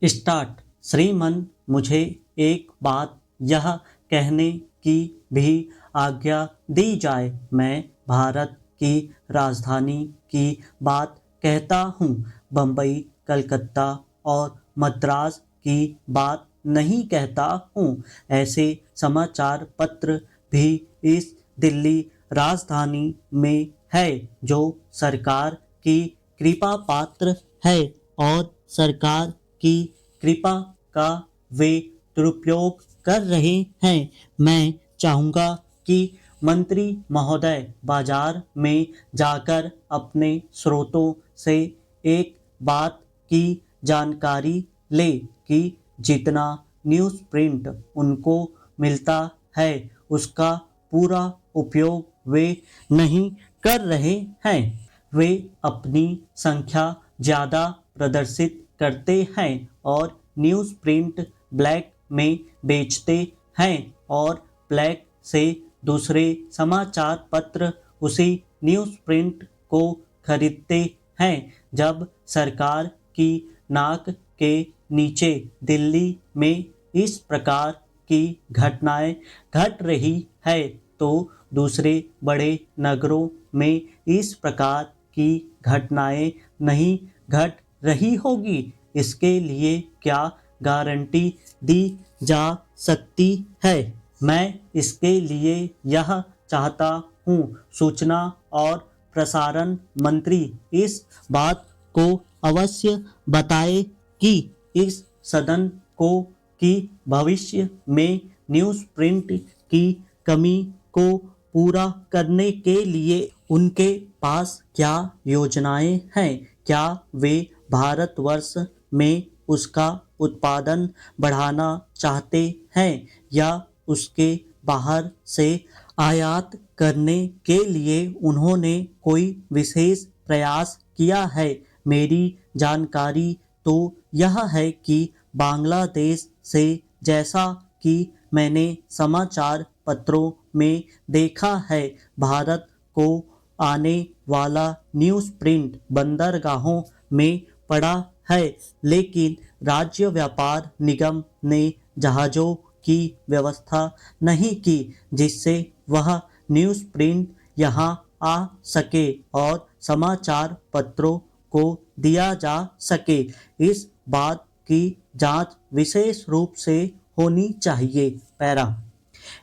Start. श्रीमान, मुझे एक बात यह कहने की भी आज्ञा दी जाए। मैं भारत की राजधानी की बात कहता हूँ। बम्बई, कलकत्ता और मद्रास की बात नहीं कहता हूँ। ऐसे समाचार पत्र भी इस दिल्ली राजधानी में है जो सरकार की कृपा पात्र है और सरकार की कृपा का वे दुरुपयोग कर रहे हैं। मैं चाहूँगा कि मंत्री महोदय बाजार में जाकर अपने स्रोतों से एक बात की जानकारी ले कि जितना न्यूज़ प्रिंट उनको मिलता है उसका पूरा उपयोग वे नहीं कर रहे हैं। वे अपनी संख्या ज़्यादा प्रदर्शित करते हैं और न्यूज़ प्रिंट ब्लैक में बेचते हैं और ब्लैक से दूसरे समाचार पत्र उसी न्यूज़ प्रिंट को खरीदते हैं। जब सरकार की नाक के नीचे दिल्ली में इस प्रकार की घटनाएं घट रही है तो दूसरे बड़े नगरों में इस प्रकार की घटनाएं नहीं घट रही होगी। इसके लिए क्या गारंटी दी जा सकती है? मैं इसके लिए यह चाहता हूँ सूचना और प्रसारण मंत्री इस बात को अवश्य बताए कि इस सदन को कि भविष्य में न्यूज़ प्रिंट की कमी को पूरा करने के लिए उनके पास क्या योजनाएं हैं। क्या वे भारतवर्ष में उसका उत्पादन बढ़ाना चाहते हैं या उसके बाहर से आयात करने के लिए उन्होंने कोई विशेष प्रयास किया है? मेरी जानकारी तो यह है कि बांग्लादेश से, जैसा कि मैंने समाचार पत्रों में देखा है, भारत को आने वाला न्यूज़ प्रिंट बंदरगाहों में पड़ा है, लेकिन राज्य व्यापार निगम ने जहाज़ों की व्यवस्था नहीं की जिससे वह न्यूज़ प्रिंट यहाँ आ सके और समाचार पत्रों को दिया जा सके। इस बात की जांच विशेष रूप से होनी चाहिए। पैरा।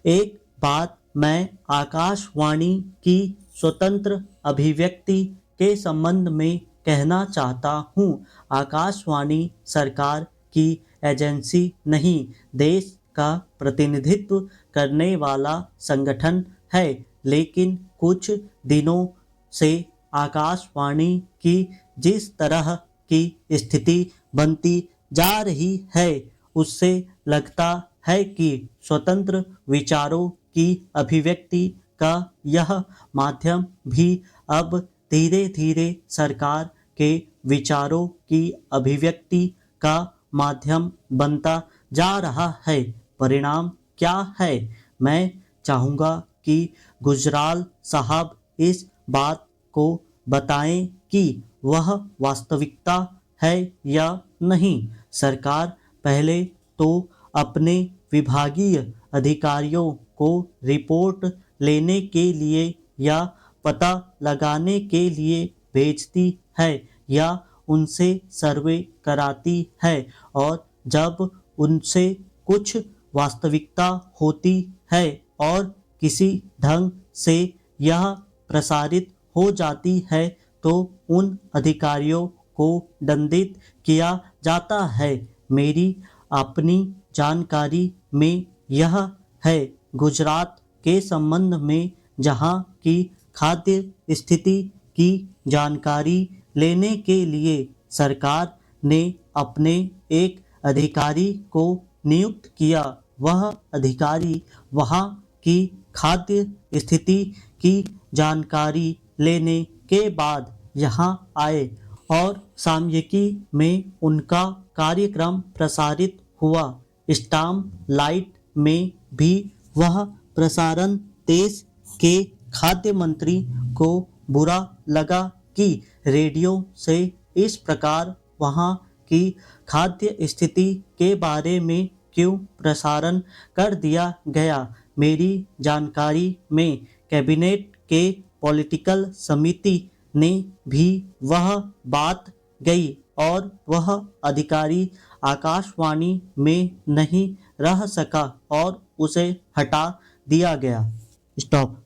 एक बात मैं आकाशवाणी की स्वतंत्र अभिव्यक्ति के संबंध में कहना चाहता हूँ। आकाशवाणी सरकार की एजेंसी नहीं, देश का प्रतिनिधित्व करने वाला संगठन है, लेकिन कुछ दिनों से आकाशवाणी की जिस तरह की स्थिति बनती जा रही है उससे लगता है कि स्वतंत्र विचारों की अभिव्यक्ति का यह माध्यम भी अब धीरे धीरे सरकार के विचारों की अभिव्यक्ति का माध्यम बनता जा रहा है। परिणाम क्या है? मैं चाहूँगा कि गुजराल साहब इस बात को बताएं कि वह वास्तविकता है या नहीं। सरकार पहले तो अपने विभागीय अधिकारियों को रिपोर्ट लेने के लिए या पता लगाने के लिए भेजती है या उनसे सर्वे कराती है और जब उनसे कुछ वास्तविकता होती है और किसी ढंग से यह प्रसारित हो जाती है तो उन अधिकारियों को दंडित किया जाता है। मेरी अपनी जानकारी में यह है, गुजरात के संबंध में जहां की खाद्य स्थिति की जानकारी लेने के लिए सरकार ने अपने एक अधिकारी को नियुक्त किया। वह अधिकारी वहां की खाद्य स्थिति की जानकारी लेने के बाद यहाँ आए और सामयिकी में उनका कार्यक्रम प्रसारित हुआ। स्टाम्प लाइट में भी वह प्रसारण देश के खाद्य मंत्री को बुरा लगा कि रेडियो से इस प्रकार वहाँ की खाद्य स्थिति के बारे में क्यों प्रसारण कर दिया गया। मेरी जानकारी में कैबिनेट के पॉलिटिकल समिति ने भी वह बात गई और वह अधिकारी आकाशवाणी में नहीं रह सका और उसे हटा दिया गया। स्टॉप।